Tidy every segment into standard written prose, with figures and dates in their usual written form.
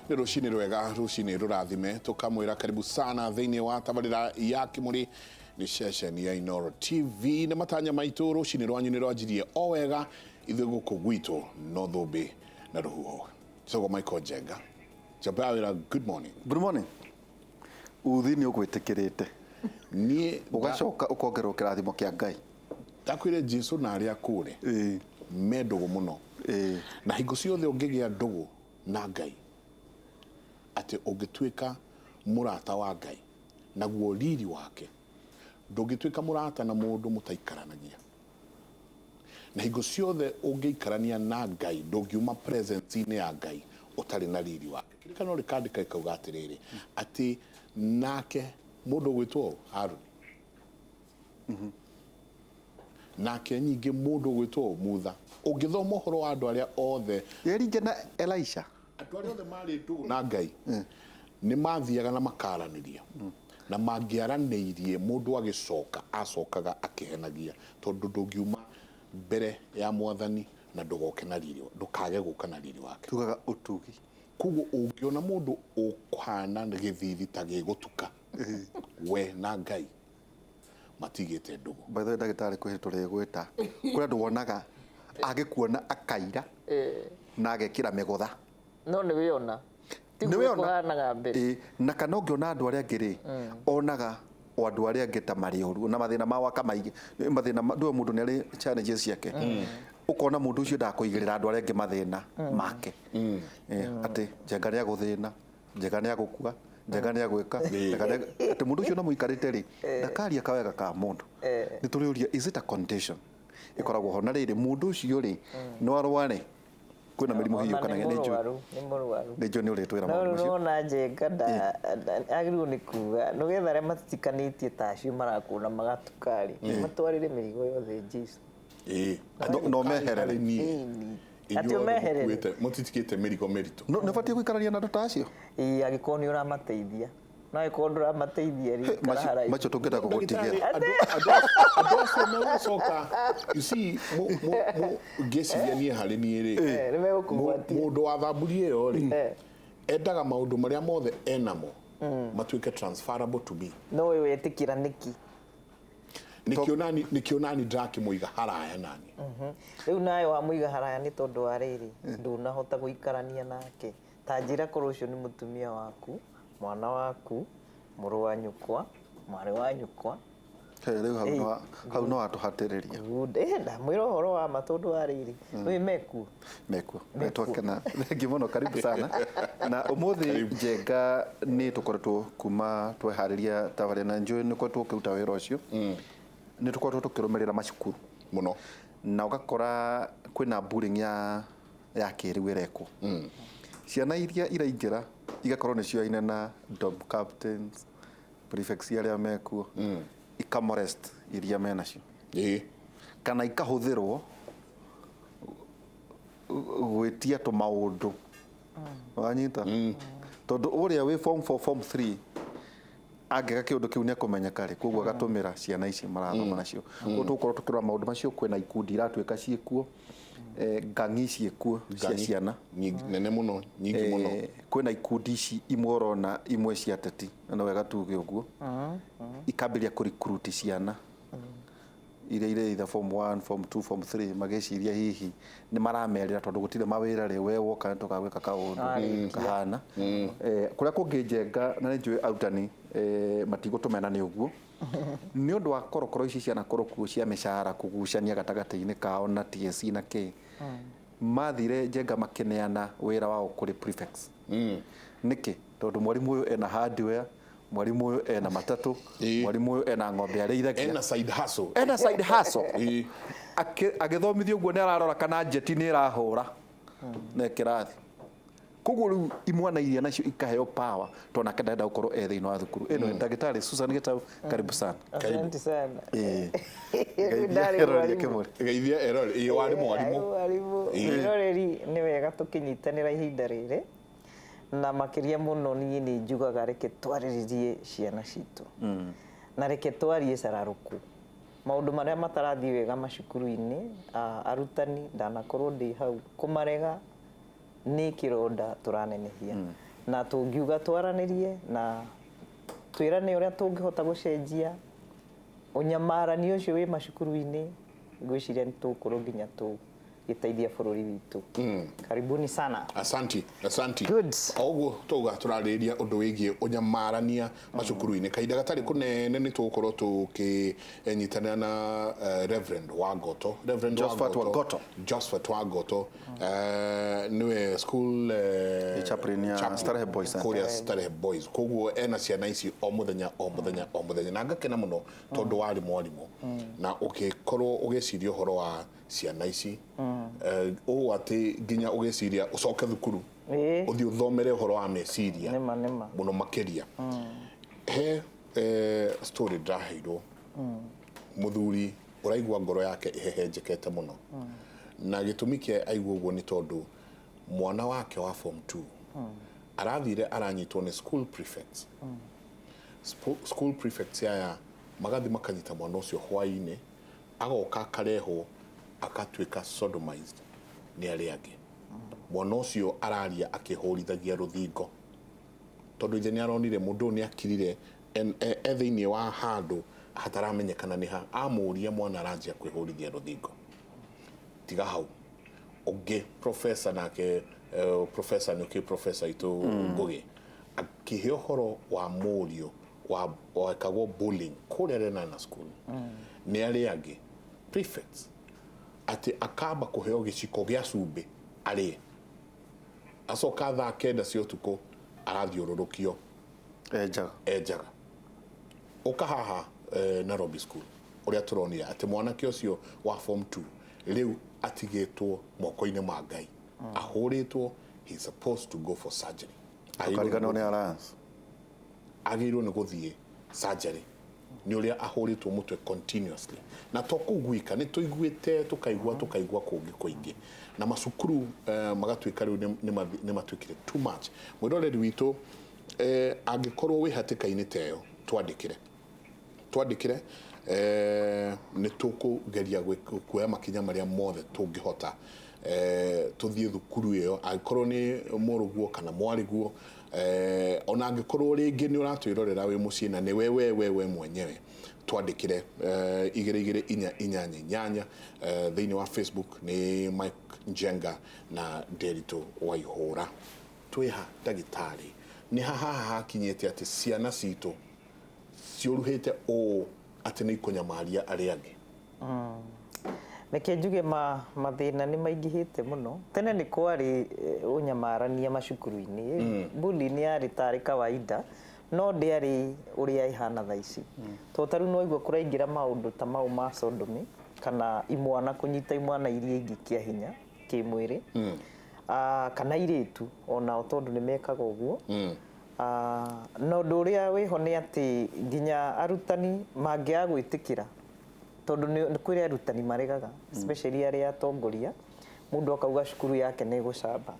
Ni rucini rwega rucini rurathime tukamwira karibu sana thiini wa tabarira ya KIMURI ni session ya Inooro TV na matanya maitu rucini rwanyu ni rwanjirie o wega ithu guku gwitu no thumbi na ruhuho so Michael Jenga Jabawira. Good morning. Good morning. Uthini ugwitikirite ni ugacoka ukongerwo kirathimo kia Ngai takwire Jesu na aria kure mendugu muno na hingo ciothe ungigia ndugu na Ngai ati ungituika murata wa Ngai naguo riri wake ndungituika murata na mundu mutaikaranagia na hingo ciothe ungiikarania na Ngai ndungiuma presence ine ya Ngai utari na riri wake kirikano rikandika ikauga atiriri ati nake mundu gwitwo Haruni nake nyingi mundu gwitwo Mutha ungithoma horo wa andu aria othe yeringe na Elisha andu aria othe mari ndugu na Ngai ni mathiaga na makaraniria na mangiaranirie mundu agicoka acokaga akihenagia tondu ndungiuma mbere ya mwathani na ndugoke na riri ndukage guka na riri wake tugaga utugi kugo ungiona mundu ukwana githithi ta gigutuka we na Ngai matigite ndugu by the way ndagitari kwihituri gwita kuria nduwonaga agikuona akaira na agekira megotha no ni wiona ni wiona na kana ungiona andu aria ngiri onaga o andu aria ngita mari oru na mathina ma waka maigi mathina ndu mundu ni ari challenges yake ukona mundu ucio ndakuigirira andu aria ngi mathina make ati Njenga ni aguthina Njenga ni agukua Njenga ni agwika ati mundu ucio na muikarite ri ndakaria kawega ka mundu ni turiuria is it a condition ikoragwo hona riri mundu ucio ri no arware kwina mirimu hiyo kana ngene jo ni jo ni uri twira mundu no na Njenga agirwo ni kuga no getha re matikanitie tacio marakuna magatukari matwarire mirigo yothe Jesu no meherere ni atio meherere mutitikite mirigo merito no nefatie guikarania na ndoto acio agikoni uramateithia na ikondo uramateithia ri karahara macho tungenda gugutigia adu acio no soka you see mo gesi ni hari ni ri mundu wa thamburi iyo ri endaga maundu maria mothe enamo matuike transferable to me no we wetikira niki nikionani draki muiga haraya nani riu nayo wa muiga haraya ni tondu wa riri ndunahota guikarania nake tanjira korosho ni mutumia waku mwana waku muru wa nyukwa mwari wa nyukwa riu hau no atuhatiriria ndenda mwiro horo wa matondu wa riri we meku twakena thengi muno karibu sana na umuthi Njenga ni tukoretwo kuma twehariria tabari na njui niko tukiruta wira ucio ni tukoretwo tukirumirira macukuru muno na ugakora kwina bullying ya kiriu irekwo ciana iria iraingira igakorwo ni cio ina na dom captains prefects aria mekuo ikamorest iria menacio kana ikahuthirwo gwitia to maundu wanyita tondu uria wi form 4 form 3 agega kiundu kiu ni akumenya kare koguo agatumira ciana ici marathoma nacio utukorwo tukirwa maundu macio kwina ikundi iratuika ciekuo gangi ciekuo cia ciana nene muno nyingi muno kwina ikundi ici imwe orona imwe cia teti na wega tuge uguo ikambiria ku recruit ciana ile either form 1 form 2 form 3 mageciria hihi ni maramerira tondu gutire mawira ri we woka tukagwika kaundu kahana kuria kungi Njenga na ni njui arutani matigutumena ni uguo ni undu wa korokoro ici ciana korokuo cia mishahara kugucania gatagati-ini kao na TSC na K mathire Njenga makineana wira wao kuri prefects niki tondu mwarimu uyu ena hardware mwarimu uyu ena matatu mwarimu uyu ena ng'ombe areithagia ena side hustle agithomithio guo ni ararora kana jeti ni irahura na kirathi kuguo riu imwana iria nacio ikaheo power tona kenda gukorwo thiini wa thukuru ino ndagitari Susan Gitau karibu sana asante sana geithia erori wari mwarimu erori ni wega tukinyitanira ihinda riri na makiria muno ni njugaga reke twariririe ciana citu na reke twarie sararuku maundu maria matarathi wega macukuru-ini arutani ndanakorwo ndi hau kumarega ni kironda turanenehia na tungiuga twaranirie na twirane uria tungihota gucenjia unyamarani ucio wi macukuru-ini ngwiciria ni tukuru nginya tu giteithia bururi witu. Karibuni sana. Asanti. Good. Oguo tuga turariria undu wigie unyamarania macukuru-ini kaida gatari kunene ni tukorwo tukinyitanira na Reverend Wagoto. Josephat Wagoto niwe school chaplain ya Starehe Boys. Korea Starehe Boys. Koguo ena ciana ici o muthenya na ngakena muno tondu wari mwarimu na ugikorwo ugiciria uhoro wa ciana ici o ati ginya ugeciria ucoke thukuru uthi uthomere uhoro wa meciria muno makeria he story ndaheirwo muthuri uraigwa ngoro yake ihehenjekete muno na gitumi kia aigwa uguo ni tondu mwana wake wa form 2 arathire aranyitwo ni school prefects school prefects aya magathi makanyita mwana ucio hwaini agoka akareho akatuika sodomized ni aria angi mwana ucio araria akihorithagia ruthingo tondu je ni aronire mundu ni akirire ethiini wa handu hataramenyekana ni ha amuria mwana aranjia kwihorithia ruthingo tiga hau oge professor nake professor nuki professor itu Ngugi akihe uhoro wa murio wa kagwo bullying kuria Renana school ni aria angi prefects ati akamba kuheo giciko gia cumbi ari acoka thaa kenda cia utuku arathiururukio ejaga ukahaha Nairobi school uria turonira ati mwanake ucio wa form 2 riu atigitwo moko-ini ma Ngai ahuritwo he supposed to go for surgery akarigana ne alliance agirwo ni guthie surgery ni uria ahuritwo mutwe continuously na tokugwika ni tuiguite tukaigwa kungi kuingi na macukuru magatwika riu ni matwikire too much mwiroreri witu angikorwo wi hatika-ini teyo twandikire ni tukugeria kuoya makinya maria mothe tungihota tuthie thukuru iyo angikorwo ni muruguo kana mwariguo ona angikorwo ringi ni uratwirorera wi mucii na ni wewe mwenyewe twandikire 2288 thiini wa Facebook ni Mike Njenga na Derito Waihura twiha dagitari ni haha kinyete ati ciana citu ciuruhite o ati ni kunyamaria aria angi Neke njuge mathina ni maingihite muno tene ni kwari unyamarania macukuru-ini bully ni ari tari kawaida no ndiari uria ihana thaici to taru no igwa kuraingira maundu ta mau ma sodomy kana imwana kunyita imwana iria ingi kia hinya kimwiri kana iritu ona tondu ni mekaga uguo no nduria wiho ni ati ginya arutani mangia gwitikira tondu ni kwiri arutani maregaga especially aria atongoria mundu akauga cukuru yake ni gucamba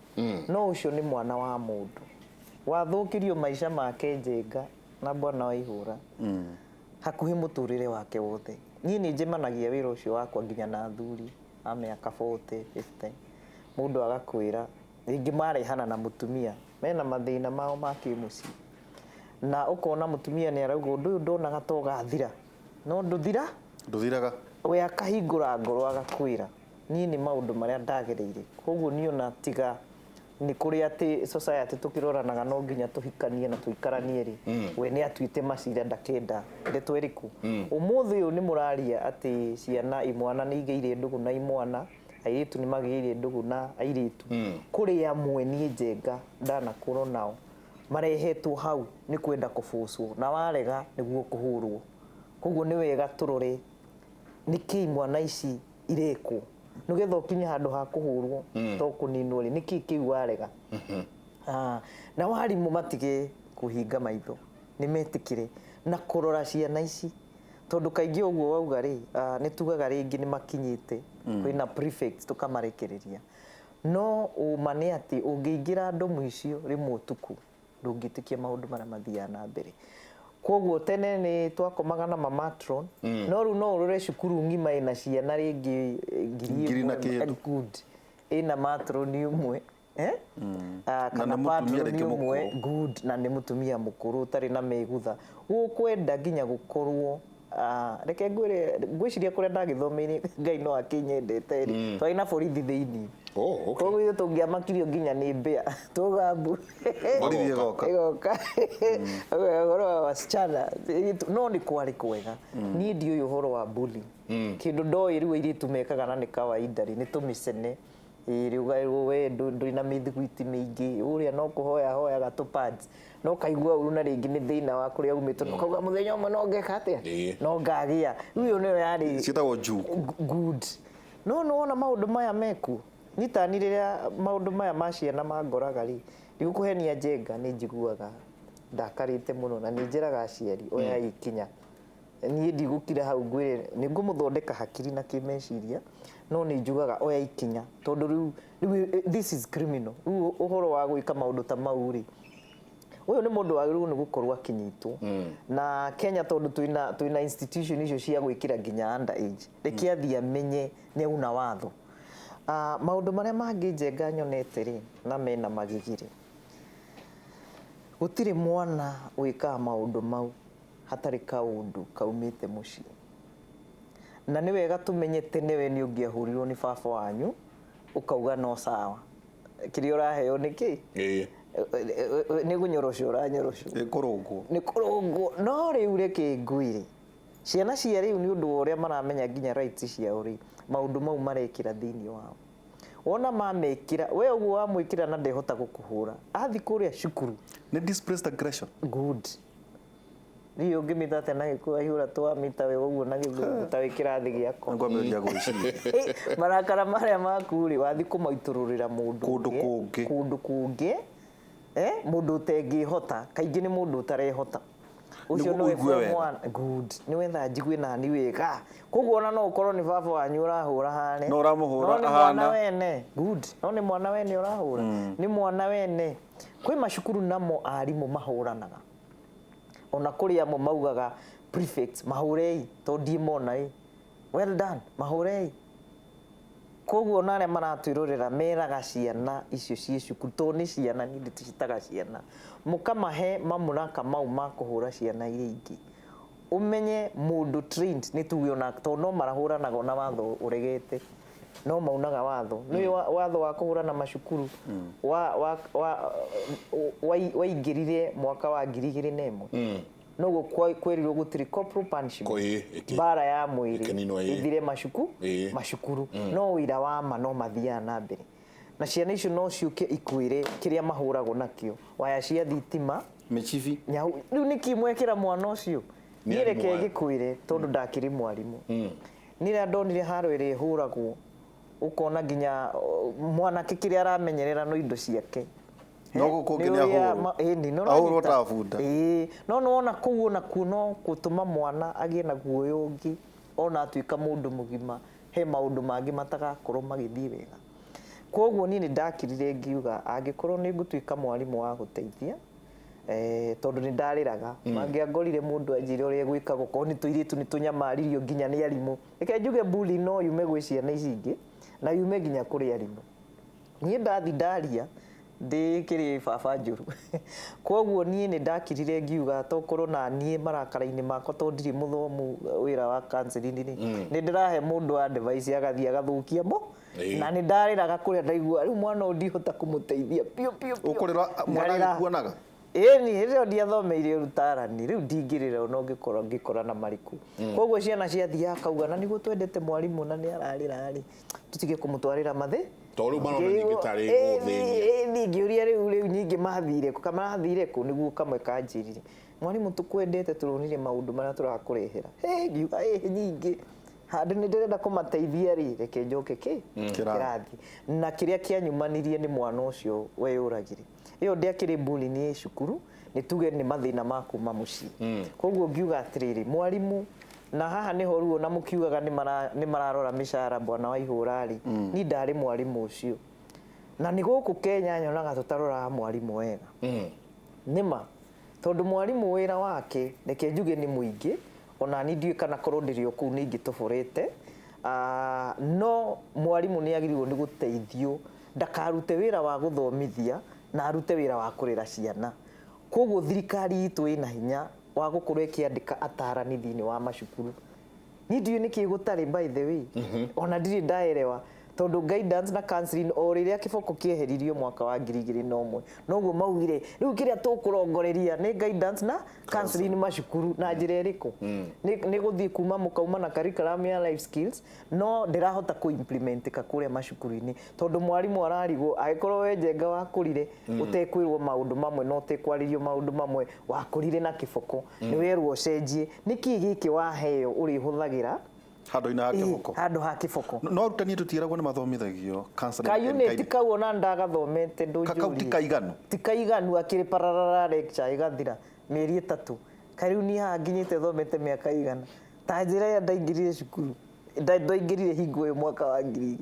no ucio ni mwana wa mundu wathukirio maisha make Njenga na Bwana Waihura hakuhi muturire wake wothe ni njemanagia wira ucio wakwa nginya na thuri amiaka 40 50 mundu agakwira ringi marehana na mutumia mena mathina mao ma kimuci na ukona mutumia ni arauga undu ndonaga togathira no nduthiraga we akahingura ngoro agakwira ni maundu maria ndagereire koguo ni ona tiga ni kuri ati society tukiroranaga no nginya tuhikanie na tuikaranie ri we ni atuite macira ndakenda ndeto iriku umuthi uyu ni muraria ati ciana imwana ni igeire ndugu na imwana airitu ni magiire ndugu na airitu kuri amwe ni Njenga ndanakuro nao marehetwo hau ni kwenda kufucwo na warega niguo kuhurwo koguo ni wega turore niki mwana ici irekwo nugetha ukinya handu ha kuhurwo to kuninwo ri niki kiu warega na warimu matige kuhinga maitho ni metikire na kurora ciana ici tondu kaingi uguo wauga ri ni tugaga ringi ni makinyite kwina prefects tukamarekereria no umane ati ungiingira ndomu icio rimwe utuku ndungitikia maundu maria mathia na mbere koguo tene ni twakomaga na mamatron no ru no urore cukuru ngima ina ciana ringi ngiri na good ina matron umwe kana patroni umwe good na nĩ mũtumia mũkũrũ ũtarĩ na mĩgutha gũkwenda nginya gũkorwo reke ngwĩciria kũrĩa ndagĩthomeire Ngai no akĩnyendete rĩ twarĩ na borithi thĩinĩ koguo ithuĩ tũngĩamakirio nginya nĩ mbĩa tũgambu borithi ĩgoka ũhoro wa wasichana no nĩ kwarĩ kwega niĩ ndiũĩ ũhoro wa bullying kĩndũ ndoĩ rĩu airĩtu mekaga na nĩ kawaida rĩ nĩ tũmĩcene rĩu we ndũrĩ na mĩthiguiti mĩingĩ ũrĩa no kũhoya hoyaga tũ pads no kaigua ũru na rĩngĩ nĩ thĩna wa kũrĩa umĩtwo no kauga mũthenya ũmwe no ngeka atĩa no ngagĩa rĩu nĩyo yarĩ ciĩtagwo njuku good no wona maũndũ maya meku nitani rĩrĩa maũndũ maya ma ciana mangoraga rĩ ndigũkũhenia njenga nĩ njiguaga ndakarĩte mũno na nĩ njĩraga aciari oya ikinya niĩ ndigũkira hau ngwĩre nĩ ngũmũthondeka hakiri na kĩmeciria no nĩ njugaga oya ikinya tondũ rĩu this is criminal rĩu ũhoro wa gwĩka maũndũ ta mau rĩ ũyũ nĩ mũndũ wagĩrĩirwo nĩ gũkorwo akinyitwo na Kenya tondũ twĩna institution icio cia gwĩkĩra nginya under age reke athiĩ amenye nĩ auna watho maũndũ marĩa mangĩ njenga nyonete rĩ na mena magigi rĩ gũtirĩ mwana wĩkaga maũndũ mau hatarĩ kaũndũ kaumĩte mũciĩ na nĩ wega tũmenye tene we nĩ ũngĩahũrirwo nĩ baba wanyu ũkauga no sawa kĩrĩa ũraheo nĩkĩ nĩ gũnyorocwo ũranyorocwo nĩ kũrũngwo no rĩu reke ngwĩre ciana cia rĩu nĩ ũndũ wa ũrĩa maramenya nginya rights ciao rĩ maũndũ mau marekĩra thĩinĩ wao wona mamekĩra we ũguo wamwĩkĩra na ndehota gũkũhũra athi kũrĩa cukuru nĩ displaced aggression good Rio ngĩmĩta atĩ na gĩkũyũ ahũra twamĩta we ũguo na gĩthũngũ ta wĩ kĩrathi gĩako ngwambĩrĩria gwĩciria marakara marĩa maku rĩ wathi kũmaitũrũrĩra mũndũ kũndũ kũngĩ mũndũ ũtengĩhota kaingĩ nĩ mũndũ ũtarehota ucio no mwana good nĩ wetha njigwe na ni wega koguo ona no ũkorwo nĩ baba wanyu ũrahũra hane no ũramũhũra ahana mwana wene good no nĩ mwana wene ũrahũra nĩ mwana wene kwĩ macukuru namo arimũ mahũranaga ona kũrĩ amwe maugaga prefects mahũrei to ndimona well done mahũrei koguo na arĩa maratwĩrorera meraga ciana icio ciĩ cukuru to nĩ ciana nĩ ndĩcitaga ciana mũkamahe mamũraka mau ma kũhũra ciana iria ingĩ umenye mũndũ trained nĩ tuge ona to no marahũranaga na watho ũregete no maunaga watho nĩ watho wa kũhũrana macukuru waingĩrire mwaka wa 2001 no kwerirwo gũtirĩ corporal punishment bara ya mwĩrĩ ithire macukuru no wĩra wa ma no mathiaga na mbere na ciana icio no ciũke ikwĩre kĩrĩa mahũragwo nakĩo waya cia thitima mĩcibi rĩu nĩkĩ mwekĩra mwana ũcio niĩ reke gĩkwĩre tondũ ndakĩrĩ mwarimũ nĩrĩa ndonire haro ĩrĩa ĩhũragwo ukona nginya mwanake kĩrĩa aramenyerera no indo ciake no gũkũngĩ nĩ ahũrwo tabunda no nona kũu ona kuno gũtũma mwana agĩe na guoyo ũngĩ ona atuĩka mũndũ mũgima he maũndũ mangĩ matagakorwo magĩthiĩ wega koguo niĩ nĩ ndakirire ngiuga angĩkorwo nĩ ngũtuĩka mwarimũ wa gũteithia tondũ nĩ ndarĩraga mangĩangorire mũndũ anjĩre ũrĩa gwĩkagwo korwo nĩ tũirĩtu nĩ tũnyamaririo nginya nĩ arimũ reke njuge bullying no yume gwĩ ciana ici ingĩ na yume nginya kũrĩ arimũ niĩ ndathi ndaria ndĩkĩrĩ baba njũru koguo niĩ nĩ ndakirire ngiuga tokorwo na niĩ marakara-inĩ makwa to ndirĩ mũthomu wĩra wa counseling nĩ ndĩrahe mũndũ advice agathiĩ agathũkia na nĩ ndarĩraga kũrĩa ndaigua rĩu mwana ũyũ ndihota kũmũteithia ũkũrĩra mwana agĩkuonaga niĩ rĩo ndiathomeire ũrutarani rĩu ndingĩrĩra no ngĩkora na marĩkũ koguo ciana ciathiĩ akauga na nĩguo twendete mwarimũ na nĩ ararĩra rĩ tũtige kũmũtwarĩra mathĩ tondũ marona ningĩ tarĩ gũthĩnia ningĩũria rĩu nyingĩ mathire kũ kamathire kũ nĩguo kamwe kanjĩrire mwarimũ tũkwendete tũronire maũndũ marĩa tũrakũrehera ngiuga nyingĩ handũ nĩ ndĩrenda kũmateithia rĩ reke njoke kĩrathi na kĩrĩa kĩanyumanirie nĩ mwana ũcio weyũragire ĩyo ndĩakĩrĩ bullying nĩ cukuru nĩ tuge nĩ mathĩna ma kuma mũciĩ koguo ngiuga atĩrĩrĩ mwarimũ na haha nĩho ruo na mũkiugaga nĩ mararora mĩcara bwana wa ihũra rĩ ni ndarĩ mwarimũ ũcio na nĩ gũkũ Kenya nyonaga tũtaroraga mwarimũ wega nĩma tondũ mwarimũ wĩra wake reke njuge nĩ mũingĩ ona ni ndiũĩ kana korwo ndĩrĩ kũu nĩ ingĩ tũborete no mwarimũ nĩ agĩrĩirwo nĩ gũteithio ndakarute wira wa guthomithia na arute wira wa kurera ciana. Koguo thirikari itu ina hinya wa gukorwo ikiandika atarani thiini wa macukuru. Ni ndiyo niki gutari by the way. Ona ndiri ndaerewa tondu guidance na counseling o riria kiboko kieheririo mwaka wa 2001 noguo maugire riu kiria tukurongoreria ni guidance na counseling macukuru na njira iriku ni guthii kuma mukauma na curriculum ya life skills no ndirahota ku implement ka kuria macukuru-ini tondu mwarimu ararigwo agikorwo we Njenga wakurire utekwirwo maundu mamwe no utekwaririo maundu mamwe wakurire na kiboko ni werwo cenjie niki giki waheo uri huthagira handu ha kiboko no arutani tutieragwo ni mathomithagio counseling ka unit kau ona ndagathomete ndujuri tikaiganu akiri pararara lecture igathira mieri 3 kariu ni ha nginyite thomete miaka igana ta njira ya ndaingirire cukuru ndaingirire hingo mwaka wa 2000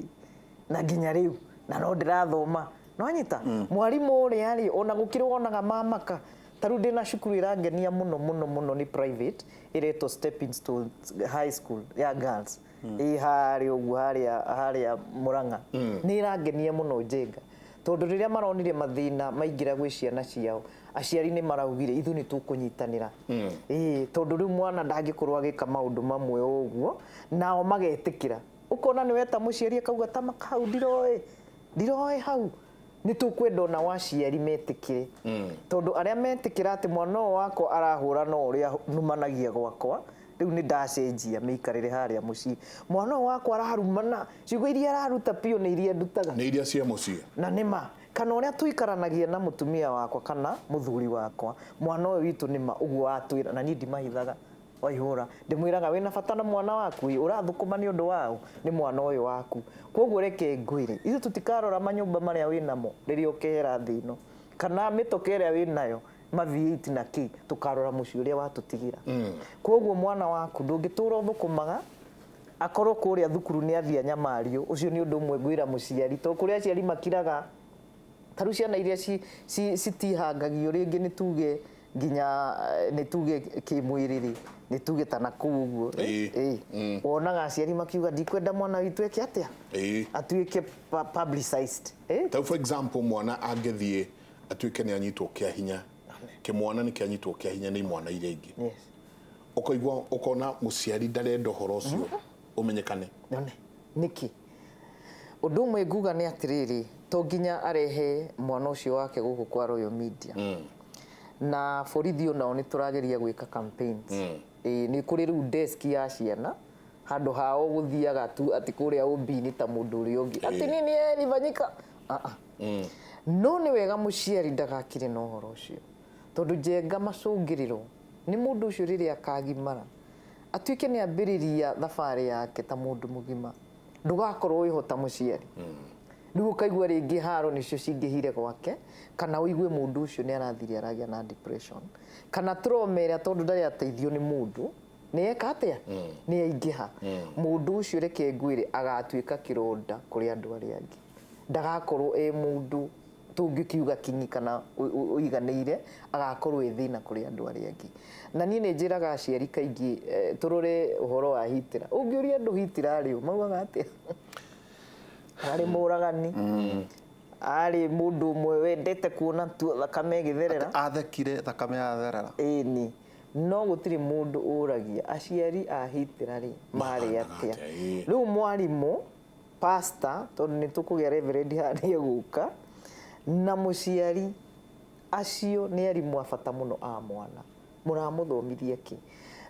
na nginya riu na no ndirathoma no anyita mwarimu uri ari ona gukirwo onaga mamaka taru ndina cukuru irangenia muno ni private ireto stepping stones high school ya girls ihari ugu haria Murang'a ni irangenia muno Njenga tondu riria maronire mathina maingira gwi ciana ciao aciari ni maraugire ithu ni tukunyitanira tondu riu mwana ndangikorwo agika maundu mamwe uguo nao magetikira ukona ni weta muciari akauga ta makau ndiroe hau ni tukwenda ona waciari metikire tondu aria metikira ati mwana wako arahura no uria numanagia gwakwa riu ni ndacenjia miikarire haria mucii mwana wako ararumana ciugo iria araruta pio ni iria ndutaga ni iria cia mucii na nima kana uria tuikaranagia na mutumia wakwa kana muthuri wakwa mwana uyu witu nima uguo atwira na ni ndimahithaga waihura ndimwiraga wina bata na mwana waku urathukuma ni undu wao ni mwana uyu waku koguo reke ngwire ithu tutikarora manyumba maria winamo riria ukehera thino kana mitoke iria winayo maviiti na ki tukarora muci uria watutigira koguo mwana waku ndungitura uthukumaga akorwo kuria thukuru ni athia nyamario ucio ni undu umwe ngwira muciari to kuria aciari makiraga taru ciana iria citihangagio ringi ni tuge nginya ni tuge kimwiriri ni tuge ta nakuguo wonaga aciari makiuga ndikwenda mwana witu eke atia atuike publicized ta for example mwana angethie atuike ni anyitwo kia hinya kimwana ni kianyitwo kia hinya ni mwana iria ingi ukoigwa ukona muciari ndarenda horo ucio umenyekane none niki undu umwe nguga ni atiriri to nginya arehe mwana ucio wake guku kwa Royal Media na borithi onao ni turageria gwika campaigns ni kuri riu desk ya ciana handu hao guthiaga tu ati kuria ubi-ini ta mundu uri ungi ati nini Livanyika no ni wega muciari ndagakire no horo ucio tondu Njenga macungiriro ni mundu ucio riria akagimara atuike ni ambiriria thabari yake ta mundu mugima ndugakorwo wihota muciari riu ukaigua ringi haro nicio cingihire gwake kana uigue mundu ucio ni arathire aragia na depression kana trauma tondu ndari ateithio ni mundu ni eka atia ni aingiha mundu ucio reke ngwire agatuika kironda kuri andu aria angi ndagakorwo mundu tungikiuga kinyi kana uiganire agakorwo thina kuri andu aria angi na nie ni njiraga aciari kaingi turore uhoro wa hitira ungiuria andu hitira ri maugaga atia ari muragani ari mundu umwe wendete kuona tu thakame githerera athekire thakame yatherera ni no gutiri mundu uragia aciari ahitira ri mari atia riu mwarimu pastor tondu ni tukugia reverend hani guka na muciari acio ni arimu afata muno a mwana muramuthomithia ki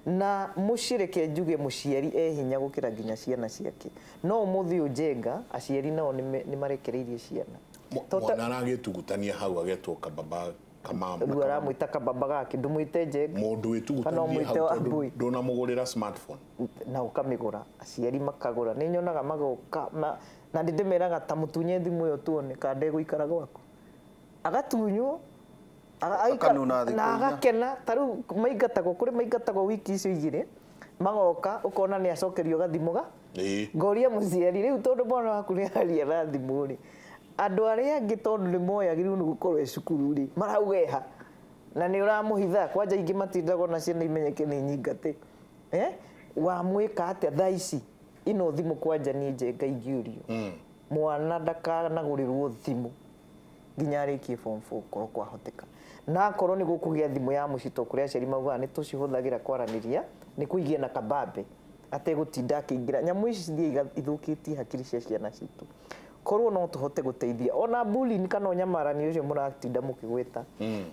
na mucireke njuge muciari hinya gukira nginya ciana ciake no umuthi Njenga aciari nao ni marekereirie ciana mwana aragitugutania hau agetwo kababa kamama riu aramwita kababa gake ndumwite Njenga mundu witugutania hau ndona mugurira smartphone na ukamigura aciari makagura ni nyonaga magoka na ndimeraga ta mutunye thimu yo tuone kande guikara gwaku agatunywo na agakena taru maingatagwo kuri maingatagwo wiki icio igire magoka ukona ni acokerio gathimuga ngoria muciari riu tondu mwana waku ni aria na thimu ri andu aria angi tondu ni moyagiru ni gukorwo cukuru ri maraugeha na ni uramuhitha kwanja ingi matindagwo na ciana imenyeke ni nyingate wa mwika atia thaa ici ino thimu kwanja ni Njenga ingiurio mwana ndakanagurirwo thimu nginya arikie form 4 korwo kwahoteka na korwo ni gukugia thimu ya mucito kuria aciari mauga ni tucihuthagira kwaraniria ni kuigie na kabambe ategutinda akiingira nyamu ici thie ithukitie hakiri cia ciana citu korwo no tuhote guteithia ona bullying kana onyamarani ucio muratinda mukigweta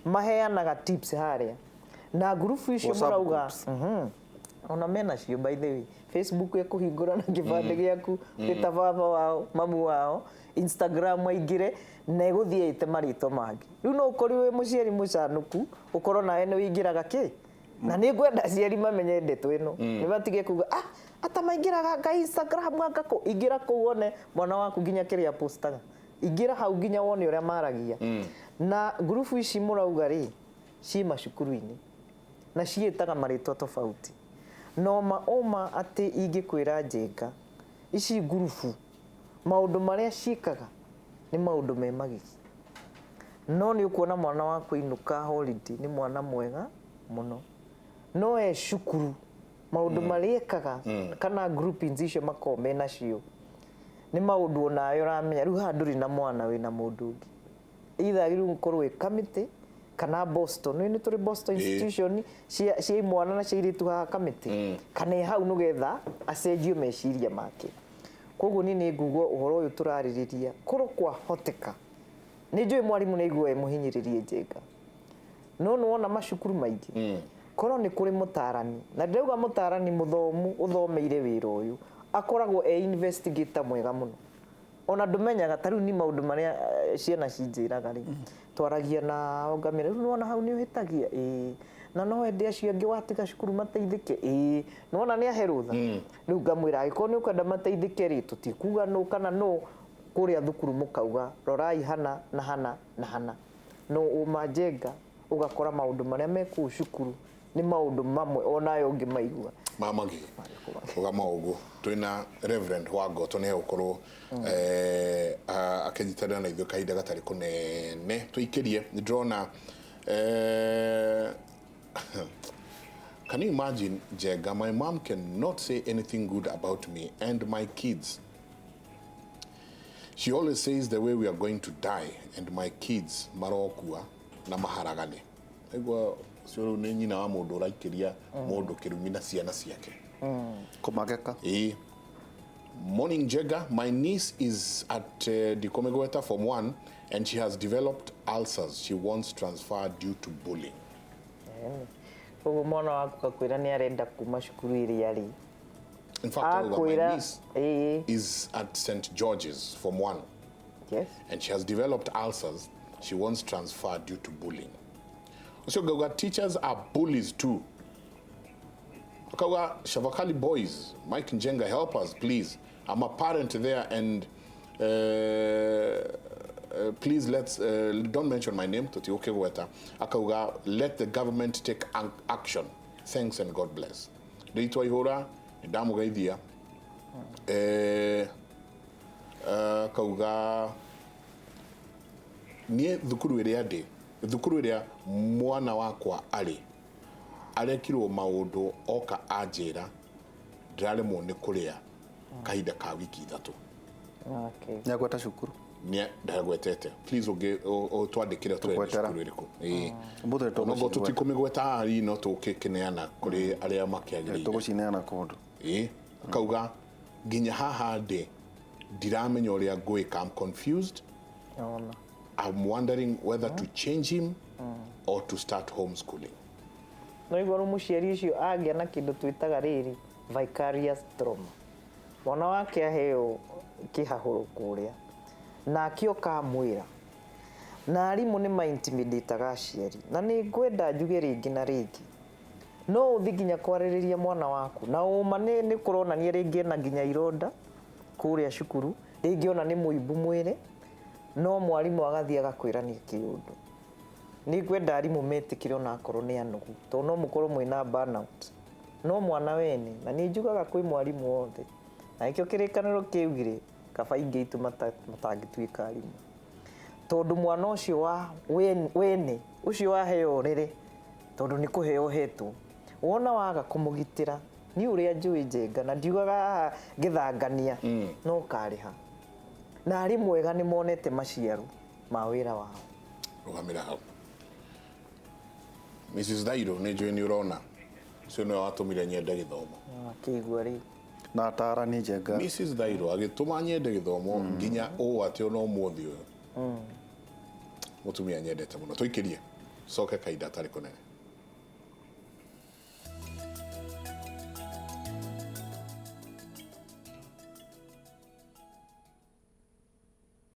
maheanaga tips haria na group icio murauga ona mena cio by the way Facebook ekuhingura na kibande giaku gita baba wao mamu wao Instagram waingire na iguthiite marito mangi riu no ukori we muciari mucanuku ukorwo nawe ni wingiraga ki na ni ngwenda ciari mamenye ndeto ino ni batige kuga ata maingiraga ga Instagram ngako ingira ku wone mwana waku nginya kiria postaga ingira hau nginya wone uria maragia na group ici murauga ri ci macukuru-ini na cietaga marito tofauti no oma ati ingikwira njenga ici group maundu maria ciikaga ni maundu me magigi no ni ukuona mwana waku inuka holiday ni mwana mwega muno no shukuru maundu mariekaga kana group icio makome nacio ni maundu onayo ramenya riu handuri na mwana wina mundu ungi either riu korwe committee kana Boston ni turi Boston institution cia mwana na ciiritu ha committee kana hau nugetha acenjio meciria make koguo ni ngugwo uhoro uyu turaririria korwo kwa hoteka ni njui mwarimu ni igwe muhinyiririe njenga no wona macukuru maingi korwo ni kuri mutarani na ndauga mutarani muthomu uthomeire wira uyu akoragwo investigator mwega muno ona ndumenyaga tariu ni maundu maria ciana cinjiraga ri twaragia na ongamire riu wona hau ni uhitagia na no ende acio angi watiga cukuru mateithike nona ni aherutha riu ngamwira agiko ni ukwenda mateithike ri tutikuga no kana no kuria thukuru mukauga rorai hana na hana na hana no umajenga ugakora maundu maria meku cukuru ni maundu mamwe onayo ungi maigua mamagi ugama ugu twina Reverend Wagoto ne ukorwo akanyitana na ithuka kahinda gatari kunene twikirie ndrona can you imagine Jega, my mom cannot say anything good about me and my kids. She always says the way we are going to die and my kids marokua na maharagane. Ego sio ni nyina wa mundu raikiria mundu kirumina ciana ciake. Kumageka. Morning Jega, my niece is at Dikomegweta Form 1 and she has developed ulcers. She wants transfer due to bullying. Mwana waku kakwira ni arenda kuma cukuru iria ri. In fact, my niece is at St. George's Form 1. Yes. And she has developed ulcers. She wants transfer due to bullying. So Gaga teachers are bullies too. Kawa Shavakali boys, Mike Njenga, help us, please. I'm a parent there and please don't mention my name, Totioke Weta. Akawa, let the government take action. Thanks and God bless. Deitwa ihora, damu gaidia. Kauga nie thukuru iria ndi. Thukuru iria mwana wakwa arekirwo maundu oka anjira ndiraremwo ni kuria kahinda ka wiki 3. Okay. Nyagweta cukuru. Ni ndagwetete. Please twandikire twere cukuru iriku. Muthe to no tutikumigweta ari no tukikineana kuri aria makiagirire. Tugucineana kundu. Kauga ginya haha ndi ndiramenya uria gwika. I'm confused. I'm wondering whether to change him or to start homeschooling. No igoro muciari ucio agia na kindu twitaga riri vicarious trauma. Mwana wake aheo kihahuru kuria na akioka mwira na arimu ni ma intimidate aciari na ni ngwenda njuge ringi na ringi no uthiginya kwaririria mwana waku na uma ni kurona ni ringi na ginya ironda kuria cukuru ringi ona ni muibu mwire no mwarimu agathia agakwirania kiundu ni ngwenda arimu metikire ona akorwo ni anugu to no mukorwo mwina burnout no mwana wene na ni njugaga kwi mwarimu wothe na ikio kirikaniro kiugire kaba ingeitu matangituika arimu tondu mwana ucio wa wene ucio waheo riri tondu ni kuheo hetwo wona waga kumugitira ni uria njui Njenga na ndiugaga githangania no kariha na ari mwega ni monete maciaru ma wira wao rugamira hau Mrs. Dairo ni njui ni urona cio ni watumire nyende githomo akigua ri na atara ni njenga Mrs. Dairo agituma nyende githomo nginya o ati ona umuthi uyu mutumia nyendete muno tuikirie coke kaida tari kunene